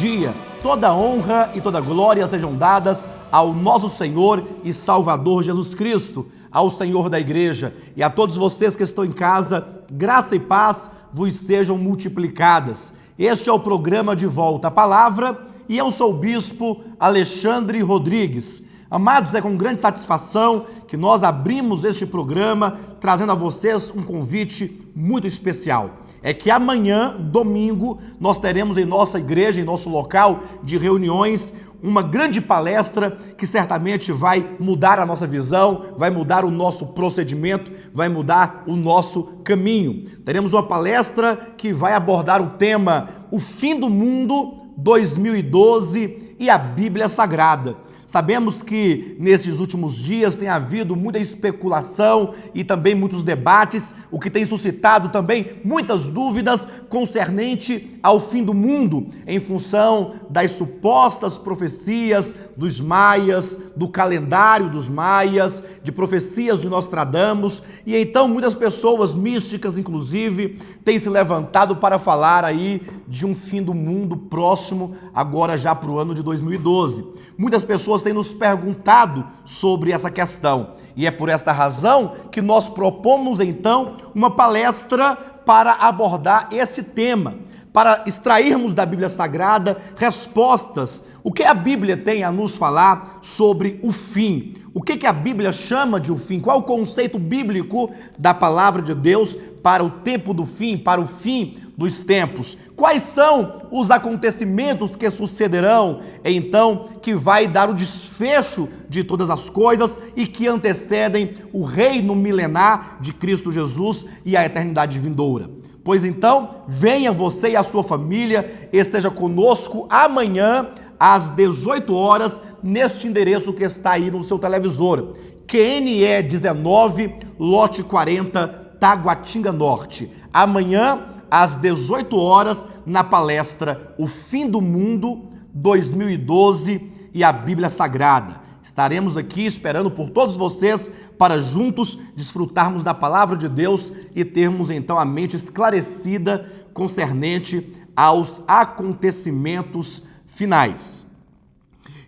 dia, toda honra e toda glória sejam dadas ao nosso Senhor e Salvador Jesus Cristo, ao Senhor da Igreja e a todos vocês que estão em casa, graça e paz vos sejam multiplicadas. Este é o programa De Volta à Palavra e eu sou o Bispo Alexandre Rodrigues. Amados, é com grande satisfação que nós abrimos este programa trazendo a vocês um convite muito especial. É que amanhã, domingo, nós teremos em nossa igreja, em nosso local de reuniões, uma grande palestra que certamente vai mudar a nossa visão, vai mudar o nosso procedimento, vai mudar o nosso caminho. Teremos uma palestra que vai abordar o tema O Fim do Mundo 2012 e a Bíblia Sagrada. Sabemos que nesses últimos dias tem havido muita especulação e também muitos debates, o que tem suscitado também muitas dúvidas concernente ao fim do mundo, em função das supostas profecias dos maias, do calendário dos maias, de profecias de Nostradamus, e então muitas pessoas místicas, inclusive, têm se levantado para falar aí de um fim do mundo próximo, agora já para o ano de 2012. Muitas pessoas têm nos perguntado sobre essa questão e é por esta razão que nós propomos então uma palestra para abordar este tema, para extrairmos da Bíblia Sagrada respostas. O que a Bíblia tem a nos falar sobre o fim? O que a Bíblia chama de o fim? Qual é o conceito bíblico da palavra de Deus para o tempo do fim, para o fim dos tempos? Quais são os acontecimentos que sucederão, então, que vai dar o desfecho de todas as coisas e que antecedem o reino milenar de Cristo Jesus e a eternidade vindoura? Pois então, venha você e a sua família, esteja conosco amanhã às 18 horas, neste endereço que está aí no seu televisor, QNE 19, lote 40, Taguatinga Norte. Amanhã, às 18 horas, na palestra O Fim do Mundo 2012 e a Bíblia Sagrada. Estaremos aqui esperando por todos vocês para juntos desfrutarmos da palavra de Deus e termos então a mente esclarecida concernente aos acontecimentos finais.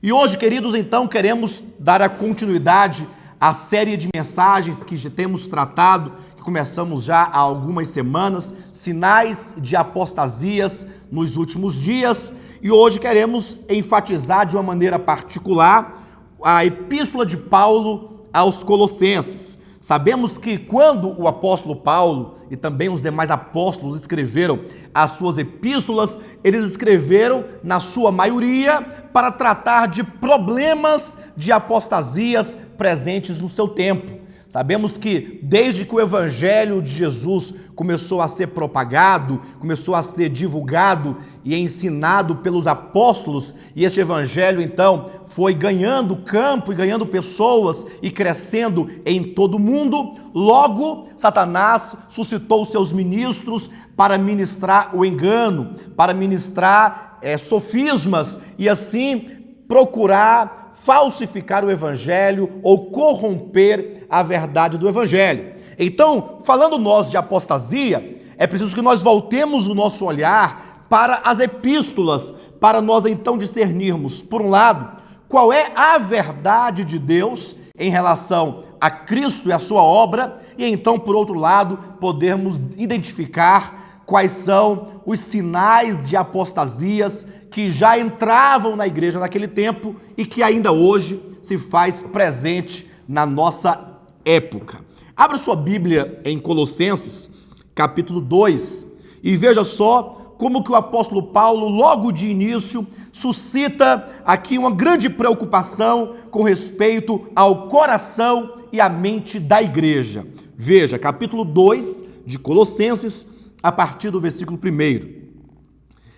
E hoje, queridos, então queremos dar a continuidade à série de mensagens que já temos tratado, que começamos já há algumas semanas, sinais de apostasias nos últimos dias, e hoje queremos enfatizar de uma maneira particular a epístola de Paulo aos Colossenses. Sabemos que quando o apóstolo Paulo e também os demais apóstolos escreveram as suas epístolas, eles escreveram, na sua maioria, para tratar de problemas de apostasias presentes no seu tempo. Sabemos que desde que o Evangelho de Jesus começou a ser propagado, começou a ser divulgado e ensinado pelos apóstolos, e este Evangelho então foi ganhando campo e ganhando pessoas e crescendo em todo o mundo, logo Satanás suscitou seus ministros para ministrar o engano, para ministrar sofismas e assim procurar falsificar o Evangelho ou corromper a verdade do Evangelho. Então, falando nós de apostasia, é preciso que nós voltemos o nosso olhar para as epístolas, para nós então discernirmos, por um lado, qual é a verdade de Deus em relação a Cristo e a sua obra, e então, por outro lado, podermos identificar quais são os sinais de apostasias que já entravam na igreja naquele tempo e que ainda hoje se faz presente na nossa época. Abra sua Bíblia em Colossenses, capítulo 2, e veja só como que o apóstolo Paulo, logo de início, suscita aqui uma grande preocupação com respeito ao coração e à mente da igreja. Veja, capítulo 2 de Colossenses, a partir do versículo 1.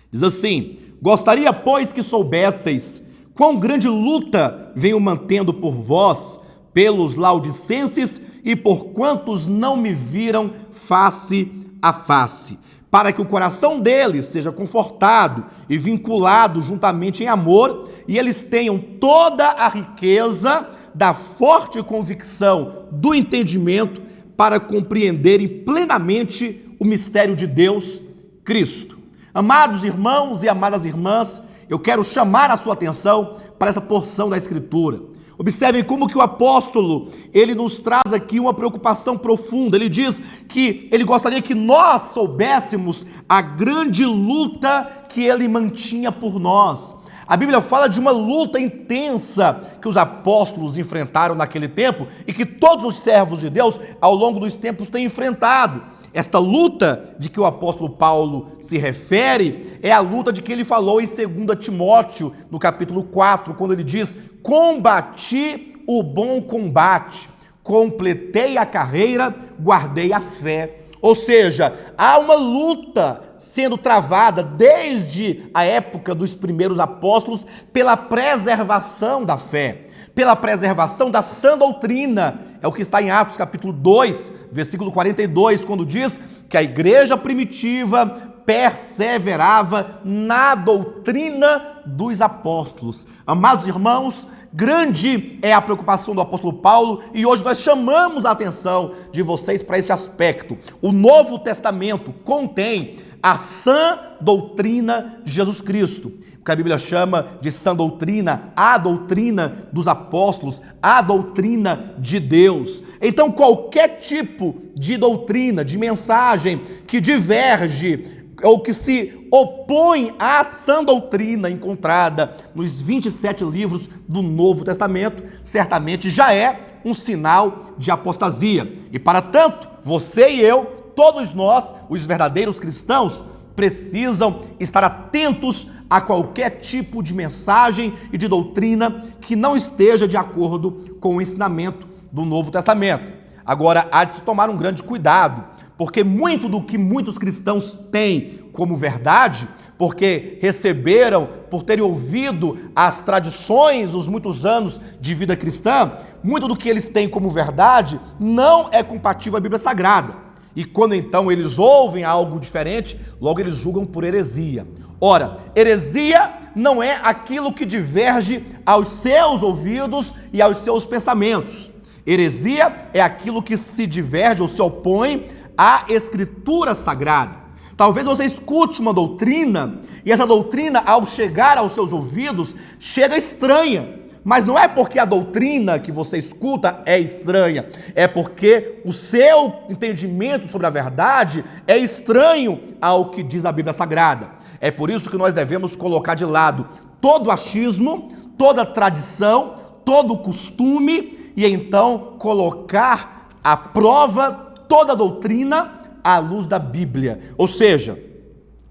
Diz assim: gostaria, pois, que soubesseis quão grande luta venho mantendo por vós, pelos laodicenses e por quantos não me viram face a face, para que o coração deles seja confortado e vinculado juntamente em amor, e eles tenham toda a riqueza da forte convicção do entendimento para compreenderem plenamente o mistério de Deus, Cristo, Amados irmãos e amadas irmãs, eu quero chamar a sua atenção para essa porção da Escritura. Observem como que o apóstolo, ele nos traz aqui uma preocupação profunda. Ele diz que ele gostaria que nós soubéssemos a grande luta que ele mantinha por nós. A Bíblia fala de uma luta intensa que os apóstolos enfrentaram naquele tempo e que todos os servos de Deus, ao longo dos tempos, têm enfrentado. Esta luta de que o apóstolo Paulo se refere é a luta de que ele falou em 2 Timóteo, no capítulo 4, quando ele diz: combati o bom combate, completei a carreira, guardei a fé. Ou seja, há uma luta sendo travada desde a época dos primeiros apóstolos pela preservação da fé, pela preservação da sã doutrina. É o que está em Atos capítulo 2, versículo 42, quando diz que a igreja primitiva perseverava na doutrina dos apóstolos. Amados irmãos, grande é a preocupação do apóstolo Paulo e hoje nós chamamos a atenção de vocês para esse aspecto. O Novo Testamento contém a sã doutrina de Jesus Cristo, que a Bíblia chama de sã doutrina, a doutrina dos apóstolos, a doutrina de Deus. Então, qualquer tipo de doutrina, de mensagem que diverge ou que se opõe à sã doutrina encontrada nos 27 livros do Novo Testamento, certamente já é um sinal de apostasia. E para tanto, você e eu, todos nós, os verdadeiros cristãos, precisam estar atentos a qualquer tipo de mensagem e de doutrina que não esteja de acordo com o ensinamento do Novo Testamento. Agora, há de se tomar um grande cuidado, porque muito do que muitos cristãos têm como verdade, porque receberam, por terem ouvido as tradições, os muitos anos de vida cristã, muito do que eles têm como verdade não é compatível à Bíblia Sagrada. E quando então eles ouvem algo diferente, logo eles julgam por heresia. Ora, heresia não é aquilo que diverge aos seus ouvidos e aos seus pensamentos. Heresia é aquilo que se diverge ou se opõe à Escritura Sagrada. Talvez você escute uma doutrina e essa doutrina, ao chegar aos seus ouvidos, chega estranha. Mas não é porque a doutrina que você escuta é estranha, é porque o seu entendimento sobre a verdade é estranho ao que diz a Bíblia Sagrada. É por isso que nós devemos colocar de lado todo achismo, toda tradição, todo costume e então colocar à prova toda a doutrina à luz da Bíblia. Ou seja,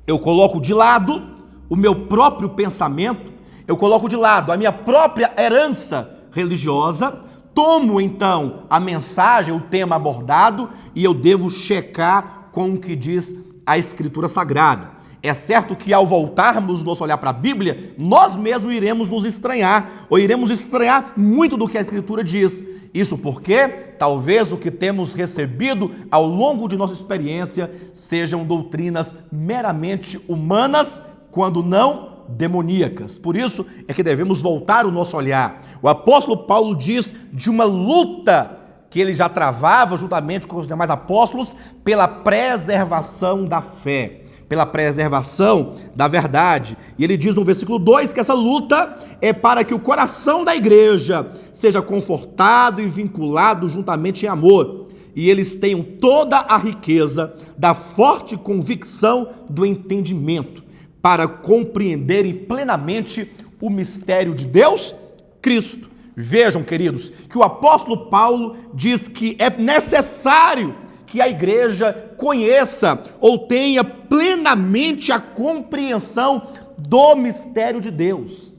eu coloco de lado o meu próprio pensamento, eu coloco de lado a minha própria herança religiosa, tomo então a mensagem, o tema abordado e eu devo checar com o que diz a Escritura Sagrada. É certo que ao voltarmos nosso olhar para a Bíblia, nós mesmos iremos nos estranhar, ou iremos estranhar muito do que a Escritura diz. Isso porque talvez o que temos recebido ao longo de nossa experiência sejam doutrinas meramente humanas, quando não demoníacas. Por isso é que devemos voltar o nosso olhar. O apóstolo Paulo diz de uma luta que ele já travava juntamente com os demais apóstolos pela preservação da fé, pela preservação da verdade. E ele diz no versículo 2 que essa luta é para que o coração da igreja seja confortado e vinculado juntamente em amor, e eles tenham toda a riqueza da forte convicção do entendimento, para compreenderem plenamente o mistério de Deus, Cristo. Vejam, queridos, que o apóstolo Paulo diz que é necessário que a igreja conheça ou tenha plenamente a compreensão do mistério de Deus.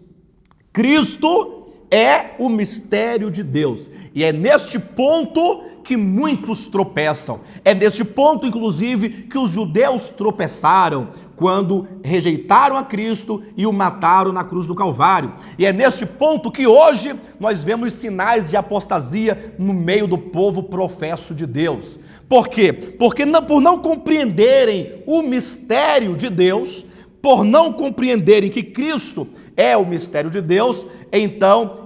Cristo é o mistério de Deus. E é neste ponto que muitos tropeçam. É neste ponto, inclusive, que os judeus tropeçaram quando rejeitaram a Cristo e o mataram na cruz do Calvário. E é neste ponto que hoje nós vemos sinais de apostasia no meio do povo professo de Deus. Por quê? Porque por não compreenderem o mistério de Deus, por não compreenderem que Cristo é o mistério de Deus, então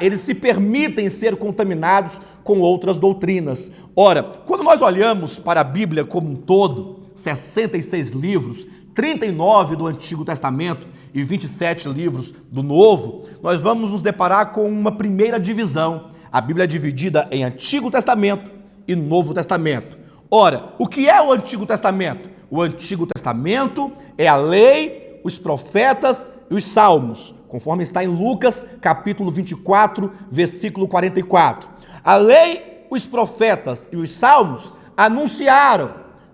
eles se permitem ser contaminados com outras doutrinas. Ora, quando nós olhamos para a Bíblia como um todo, 66 livros, 39 do Antigo Testamento e 27 livros do Novo, nós vamos nos deparar com uma primeira divisão. A Bíblia é dividida em Antigo Testamento e Novo Testamento. Ora, o que é o Antigo Testamento? O Antigo Testamento é a lei, os profetas e os salmos, conforme está em Lucas, capítulo 24, versículo 44. A lei, os profetas e os salmos anunciaram,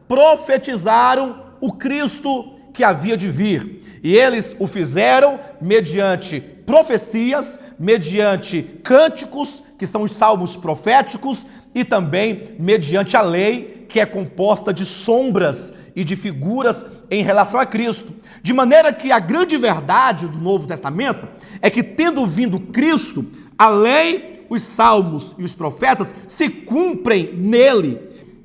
profetizaram o Cristo que havia de vir. E eles o fizeram mediante profecias, mediante cânticos, que são os salmos proféticos, e também mediante a lei, que é composta de sombras e de figuras em relação a Cristo. De maneira que a grande verdade do Novo Testamento é que, tendo vindo Cristo, a lei, os salmos e os profetas se cumprem nele.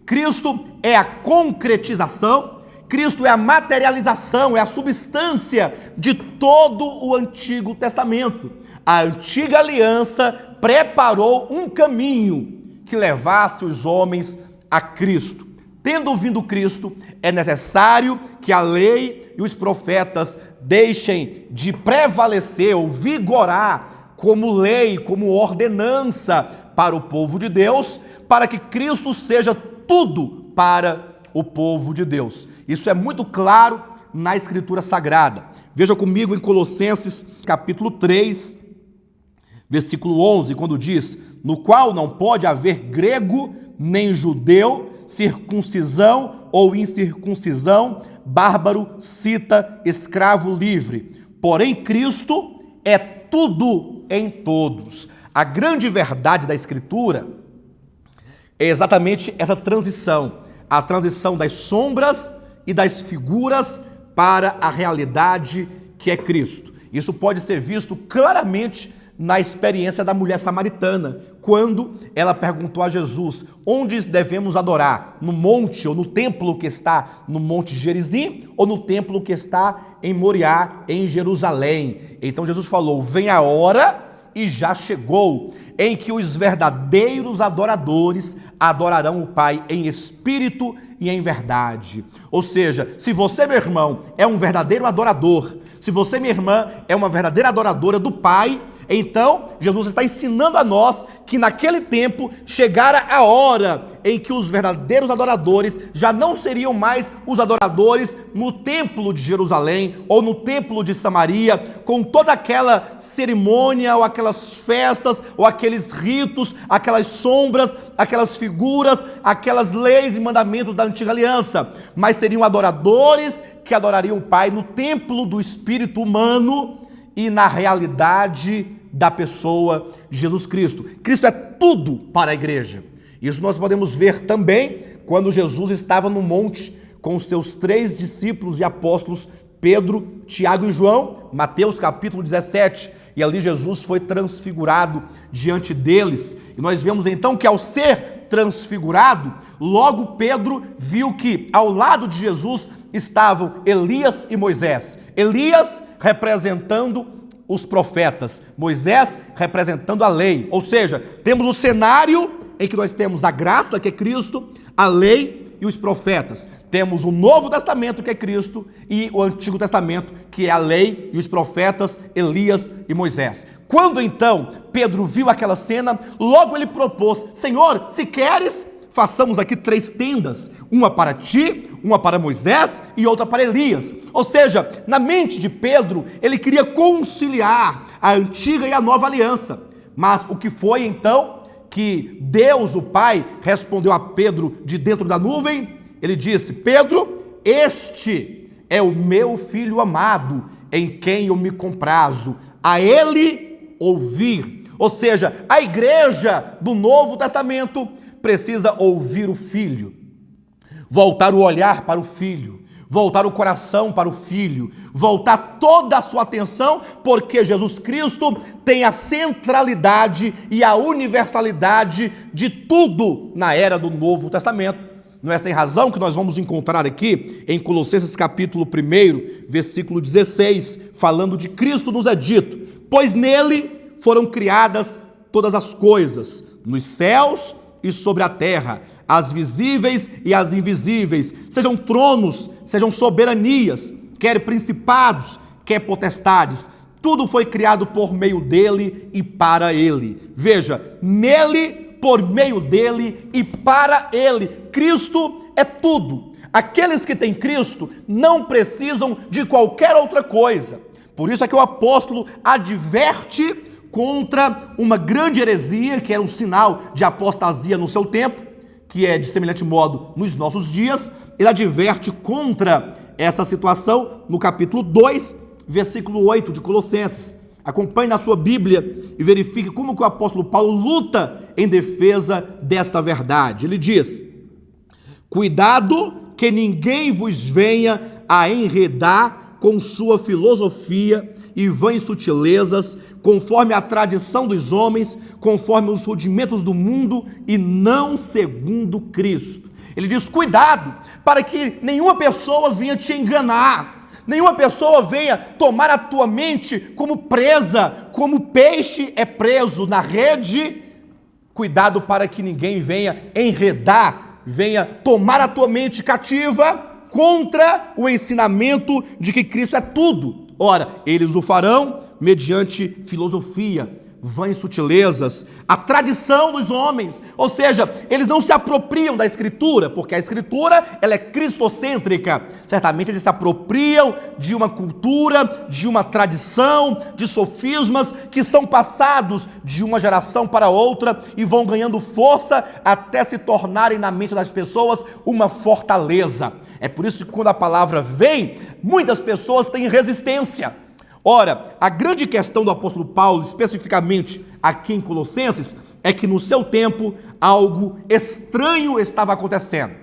Cristo é a concretização, Cristo é a materialização, é a substância de todo o Antigo Testamento. A antiga aliança preparou um caminho que levasse os homens a Cristo. Tendo vindo Cristo, é necessário que a lei e os profetas deixem de prevalecer ou vigorar como lei, como ordenança para o povo de Deus, para que Cristo seja tudo para o povo de Deus. Isso é muito claro na Escritura Sagrada. Veja comigo em Colossenses capítulo 3, versículo 11, quando diz: no qual não pode haver grego nem judeu, circuncisão ou incircuncisão, bárbaro, cita, escravo, livre. Porém, Cristo é tudo em todos. A grande verdade da Escritura é exatamente essa transição, a transição das sombras e das figuras para a realidade que é Cristo. Isso pode ser visto claramente na experiência da mulher samaritana, quando ela perguntou a Jesus: onde devemos adorar? No monte ou no templo que está no Monte Gerizim ou no templo que está em Moriá, em Jerusalém? Então Jesus falou: vem a hora, e já chegou, em que os verdadeiros adoradores adorarão o Pai em espírito e em verdade. Ou seja, se você, meu irmão, é um verdadeiro adorador, se você, minha irmã, é uma verdadeira adoradora do Pai, então Jesus está ensinando a nós que naquele tempo chegara a hora em que os verdadeiros adoradores já não seriam mais os adoradores no templo de Jerusalém ou no templo de Samaria, com toda aquela cerimônia ou aquelas festas ou aqueles ritos, aquelas sombras, aquelas figuras, aquelas leis e mandamentos da antiga aliança, mas seriam adoradores que adorariam o Pai no templo do espírito humano e na realidade da pessoa de Jesus Cristo. Cristo é tudo para a igreja. Isso nós podemos ver também quando Jesus estava no monte com os seus 3 discípulos e apóstolos, Pedro, Tiago e João, Mateus capítulo 17, e ali Jesus foi transfigurado diante deles. E nós vemos então que, ao ser transfigurado, logo Pedro viu que ao lado de Jesus estavam Elias e Moisés. Elias representando os profetas, Moisés representando a lei. Ou seja, temos o cenário em que nós temos a graça, que é Cristo, a lei e os profetas. Temos o Novo Testamento, que é Cristo, e o Antigo Testamento, que é a lei e os profetas, Elias e Moisés. Quando então Pedro viu aquela cena, logo ele propôs: Senhor, se queres, façamos aqui 3 tendas, uma para ti, uma para Moisés e outra para Elias. Ou seja, na mente de Pedro, ele queria conciliar a antiga e a nova aliança. Mas o que foi então que Deus, o Pai, respondeu a Pedro de dentro da nuvem? Ele disse: Pedro, este é o meu filho amado, em quem eu me comprazo, a ele ouvir. Ou seja, a igreja do Novo Testamento precisa ouvir o Filho, voltar o olhar para o Filho, voltar o coração para o Filho, voltar toda a sua atenção, porque Jesus Cristo tem a centralidade e a universalidade de tudo na era do Novo Testamento. Não é sem razão que nós vamos encontrar aqui em Colossenses capítulo 1, versículo 16, falando de Cristo, nos é dito: pois nele foram criadas todas as coisas, nos céus e sobre a terra, as visíveis e as invisíveis, sejam tronos, sejam soberanias, quer principados, quer potestades. Tudo foi criado por meio dele e para ele. Veja, nele, por meio dele e para ele. Cristo é tudo. Aqueles que têm Cristo não precisam de qualquer outra coisa. Por isso é que o apóstolo adverte contra uma grande heresia, que era um sinal de apostasia no seu tempo, que é de semelhante modo nos nossos dias. Ele adverte contra essa situação no capítulo 2, versículo 8 de Colossenses. Acompanhe na sua Bíblia e verifique como que o apóstolo Paulo luta em defesa desta verdade. Ele diz: cuidado que ninguém vos venha a enredar com sua filosofia e vãs sutilezas, conforme a tradição dos homens, conforme os rudimentos do mundo e não segundo Cristo. Ele diz: cuidado, para que nenhuma pessoa venha te enganar, nenhuma pessoa venha tomar a tua mente como presa, como peixe é preso na rede. Cuidado para que ninguém venha enredar, venha tomar a tua mente cativa contra o ensinamento de que Cristo é tudo. Ora, eles o farão mediante filosofia, vãs sutilezas, a tradição dos homens, ou seja, eles não se apropriam da Escritura, porque a Escritura ela é cristocêntrica. Certamente eles se apropriam de uma cultura, de uma tradição, de sofismas que são passados de uma geração para outra e vão ganhando força até se tornarem na mente das pessoas uma fortaleza. É por isso que quando a palavra vem, muitas pessoas têm resistência. Ora, a grande questão do apóstolo Paulo, especificamente aqui em Colossenses, é que no seu tempo algo estranho estava acontecendo.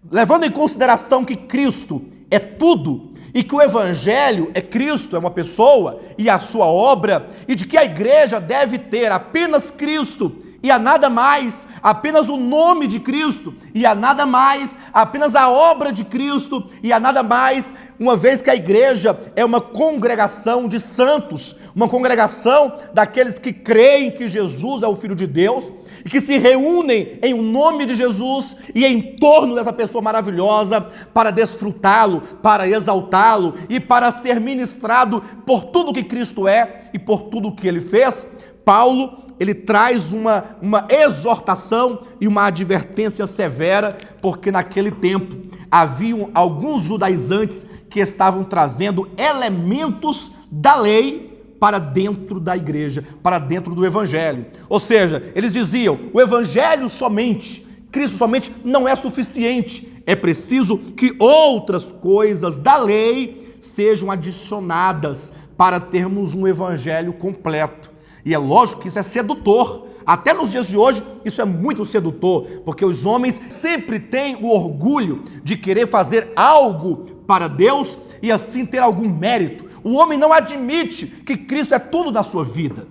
Levando em consideração que Cristo é tudo, e que o Evangelho é Cristo, é uma pessoa e a sua obra, e de que a igreja deve ter apenas Cristo e a nada mais, apenas o nome de Cristo e a nada mais, apenas a obra de Cristo e a nada mais, uma vez que a igreja é uma congregação de santos, uma congregação daqueles que creem que Jesus é o Filho de Deus e que se reúnem em o nome de Jesus e em torno dessa pessoa maravilhosa para desfrutá-lo, para exaltá-lo e para ser ministrado por tudo que Cristo é e por tudo que ele fez. Paulo, ele traz uma exortação e uma advertência severa, porque naquele tempo haviam alguns judaizantes que estavam trazendo elementos da lei para dentro da igreja, para dentro do evangelho. Ou seja, eles diziam, o evangelho somente, Cristo somente não é suficiente, é preciso que outras coisas da lei sejam adicionadas para termos um evangelho completo. E é lógico que isso é sedutor. Até nos dias de hoje, isso é muito sedutor, porque os homens sempre têm o orgulho de querer fazer algo para Deus e assim ter algum mérito. O homem não admite que Cristo é tudo na sua vida.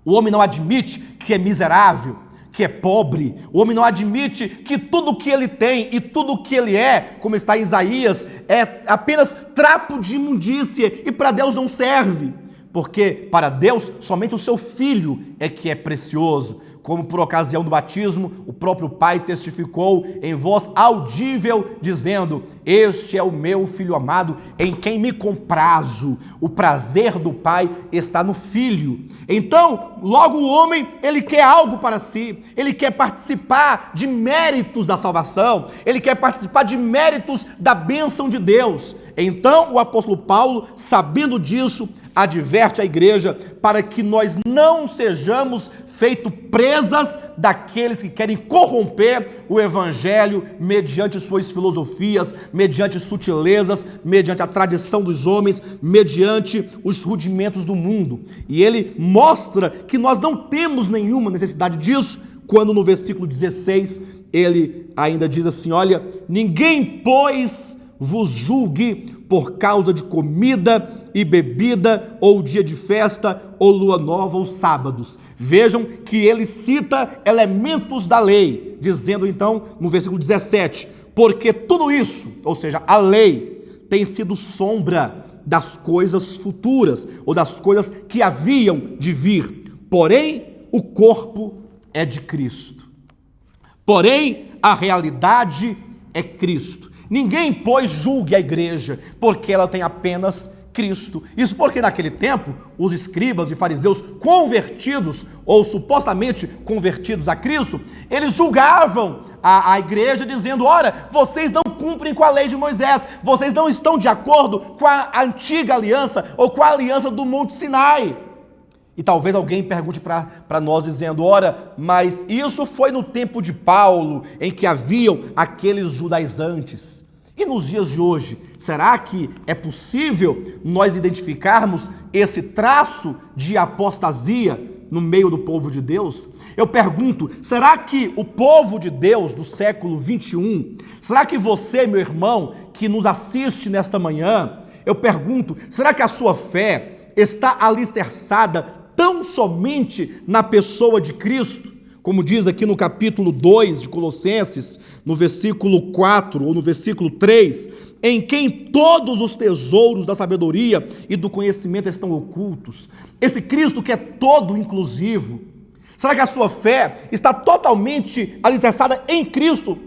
O homem não admite que é miserável, que é pobre. O homem não admite que tudo que ele tem e tudo que ele é, como está em Isaías, é apenas trapo de imundícia e para Deus não serve. Porque para Deus somente o seu Filho é que é precioso. Como por ocasião do batismo, o próprio Pai testificou em voz audível, dizendo: este é o meu Filho amado, em quem me comprazo. O prazer do Pai está no Filho. Então, logo o homem, ele quer algo para si, ele quer participar de méritos da salvação, ele quer participar de méritos da bênção de Deus. Então, o apóstolo Paulo, sabendo disso, adverte a igreja para que nós não sejamos feitos presas daqueles que querem corromper o evangelho mediante suas filosofias, mediante sutilezas, mediante a tradição dos homens, mediante os rudimentos do mundo. E ele mostra que nós não temos nenhuma necessidade disso, quando no versículo 16 ele ainda diz assim: olha, ninguém, pois, vos julgue por causa de comida e bebida, ou dia de festa, ou lua nova, ou sábados. Vejam que ele cita elementos da lei, dizendo então no versículo 17, porque tudo isso, ou seja, a lei, tem sido sombra das coisas futuras, ou das coisas que haviam de vir. Porém, o corpo é de Cristo. Porém, a realidade é Cristo. Ninguém, pois, julgue a igreja, porque ela tem apenas Cristo. Isso porque naquele tempo, os escribas e fariseus convertidos, ou supostamente convertidos a Cristo, eles julgavam a igreja dizendo: ora, vocês não cumprem com a lei de Moisés, vocês não estão de acordo com a antiga aliança, ou com a aliança do Monte Sinai. E talvez alguém pergunte para nós dizendo: ora, mas isso foi no tempo de Paulo, em que haviam aqueles judaizantes. E nos dias de hoje, será que é possível nós identificarmos esse traço de apostasia no meio do povo de Deus? Eu pergunto, será que o povo de Deus do século 21, será que você, meu irmão, que nos assiste nesta manhã, eu pergunto, será que a sua fé está alicerçada tão somente na pessoa de Cristo? Como diz aqui no capítulo 2 de Colossenses, no versículo 4 ou no versículo 3, em quem todos os tesouros da sabedoria e do conhecimento estão ocultos. Esse Cristo que é todo inclusivo. Será que a sua fé está totalmente alicerçada em Cristo?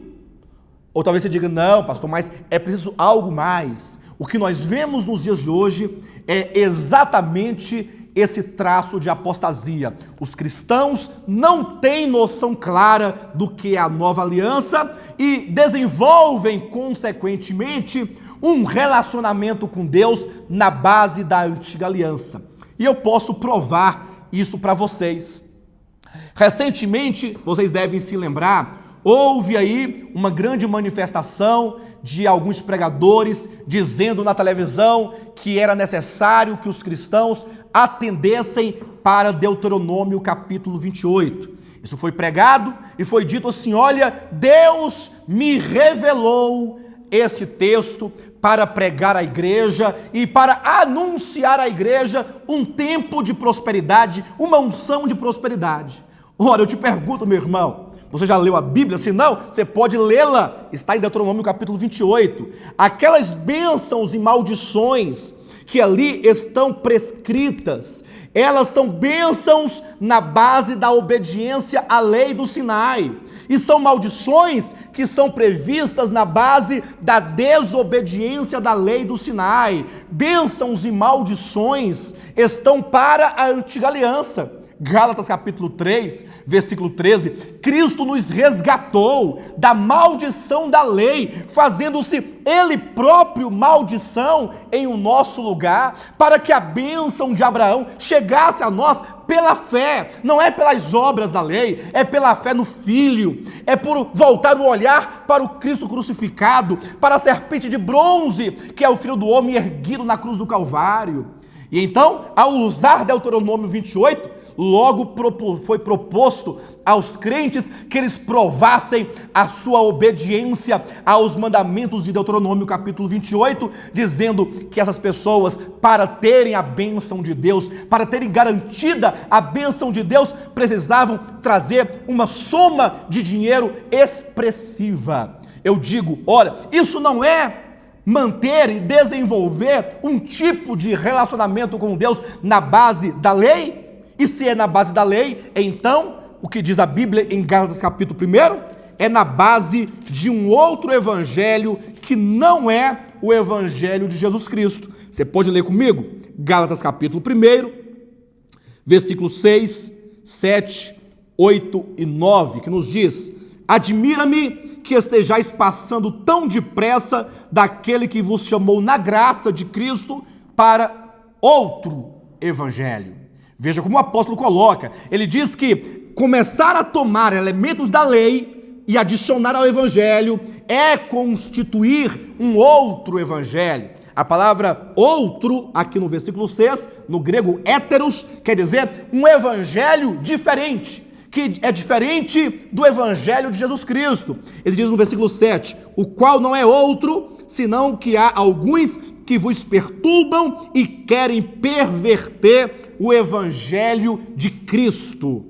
Ou talvez você diga: não, pastor, mas é preciso algo mais. O que nós vemos nos dias de hoje é exatamente esse traço de apostasia. Os cristãos não têm noção clara do que é a nova aliança e desenvolvem, consequentemente, um relacionamento com Deus na base da antiga aliança. E eu posso provar isso para vocês. Recentemente, vocês devem se lembrar, houve aí uma grande manifestação de alguns pregadores dizendo na televisão que era necessário que os cristãos atendessem para Deuteronômio capítulo 28. Isso foi pregado e foi dito assim: olha, Deus me revelou este texto para pregar à igreja e para anunciar à igreja um tempo de prosperidade, uma unção de prosperidade. Ora, eu te pergunto, meu irmão, você já leu a Bíblia? Se não, você pode lê-la. Está em Deuteronômio capítulo 28. Aquelas bênçãos e maldições que ali estão prescritas, elas são bênçãos na base da obediência à lei do Sinai. E são maldições que são previstas na base da desobediência da lei do Sinai. Bênçãos e maldições estão para a antiga aliança. Gálatas capítulo 3, versículo 13, Cristo nos resgatou da maldição da lei, fazendo-se Ele próprio maldição em o nosso lugar, para que a bênção de Abraão chegasse a nós pela fé. Não é pelas obras da lei, é pela fé no Filho, é por voltar o olhar para o Cristo crucificado, para a serpente de bronze, que é o Filho do homem erguido na cruz do Calvário. E então, ao usar Deuteronômio 28, logo foi proposto aos crentes que eles provassem a sua obediência aos mandamentos de Deuteronômio capítulo 28, dizendo que essas pessoas, para terem a bênção de Deus, para terem garantida a bênção de Deus, precisavam trazer uma soma de dinheiro expressiva. Eu digo, ora, isso não é manter e desenvolver um tipo de relacionamento com Deus na base da lei? E se é na base da lei, então, o que diz a Bíblia em Gálatas capítulo 1, é na base de um outro evangelho que não é o evangelho de Jesus Cristo. Você pode ler comigo? Gálatas capítulo 1, versículos 6, 7, 8 e 9, que nos diz: admira-me que estejais passando tão depressa daquele que vos chamou na graça de Cristo para outro evangelho. Veja como o apóstolo coloca, ele diz que começar a tomar elementos da lei e adicionar ao evangelho é constituir um outro evangelho. A palavra outro, aqui no versículo 6, no grego héteros, quer dizer um evangelho diferente, que é diferente do evangelho de Jesus Cristo. Ele diz no versículo 7, o qual não é outro, senão que há alguns que vos perturbam e querem perverter o evangelho de Cristo.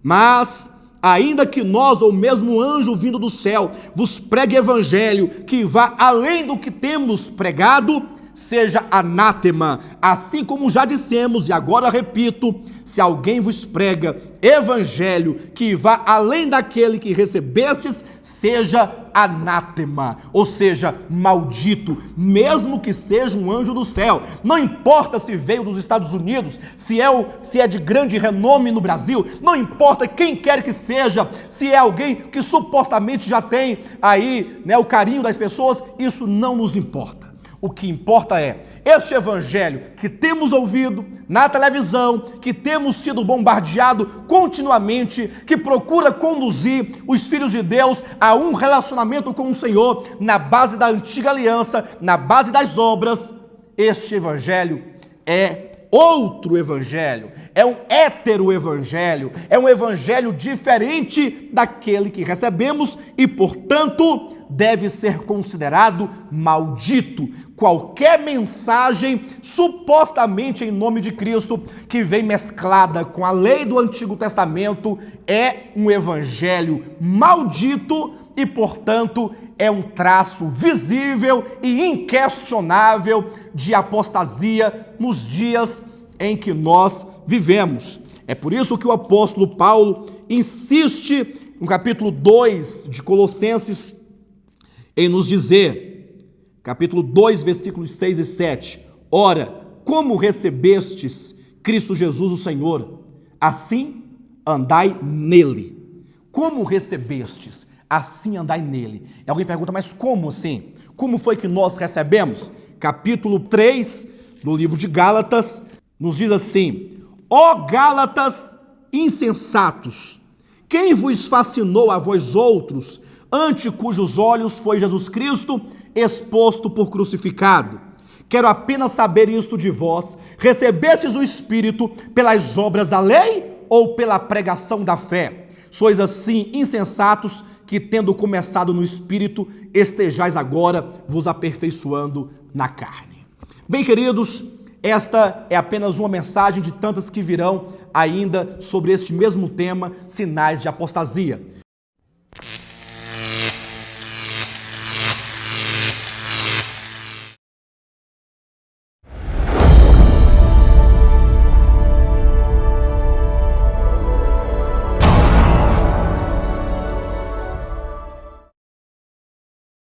Mas, ainda que nós, ou mesmo anjo vindo do céu, vos pregue evangelho que vá além do que temos pregado, seja anátema. Assim como já dissemos, e agora repito, se alguém vos prega evangelho que vá além daquele que recebestes, seja anátema, ou seja, maldito, mesmo que seja um anjo do céu. Não importa se veio dos Estados Unidos, se é de grande renome no Brasil, não importa quem quer que seja, se é alguém que supostamente já tem aí, né, o carinho das pessoas, isso não nos importa. O que importa é este evangelho que temos ouvido na televisão, que temos sido bombardeado continuamente, que procura conduzir os filhos de Deus a um relacionamento com o Senhor na base da antiga aliança, na base das obras. Este evangelho é outro evangelho, é um hétero-evangelho, é um evangelho diferente daquele que recebemos e, portanto, deve ser considerado maldito. Qualquer mensagem supostamente em nome de Cristo que vem mesclada com a lei do Antigo Testamento é um evangelho maldito e, portanto, é um traço visível e inquestionável de apostasia nos dias em que nós vivemos. É por isso que o apóstolo Paulo insiste no capítulo 2 de Colossenses em nos dizer, capítulo 2, versículos 6 e 7, ora, como recebestes Cristo Jesus o Senhor, assim andai nele. Como recebestes, assim andai nele. E alguém pergunta, mas como assim? Como foi que nós recebemos? Capítulo 3 do livro de Gálatas nos diz assim, ó Gálatas insensatos, quem vos fascinou a vós outros, ante cujos olhos foi Jesus Cristo exposto por crucificado? Quero apenas saber isto de vós, recebestes o Espírito pelas obras da lei ou pela pregação da fé? Sois assim insensatos que, tendo começado no Espírito, estejais agora vos aperfeiçoando na carne. Bem, queridos, esta é apenas uma mensagem de tantas que virão ainda sobre este mesmo tema, sinais de apostasia.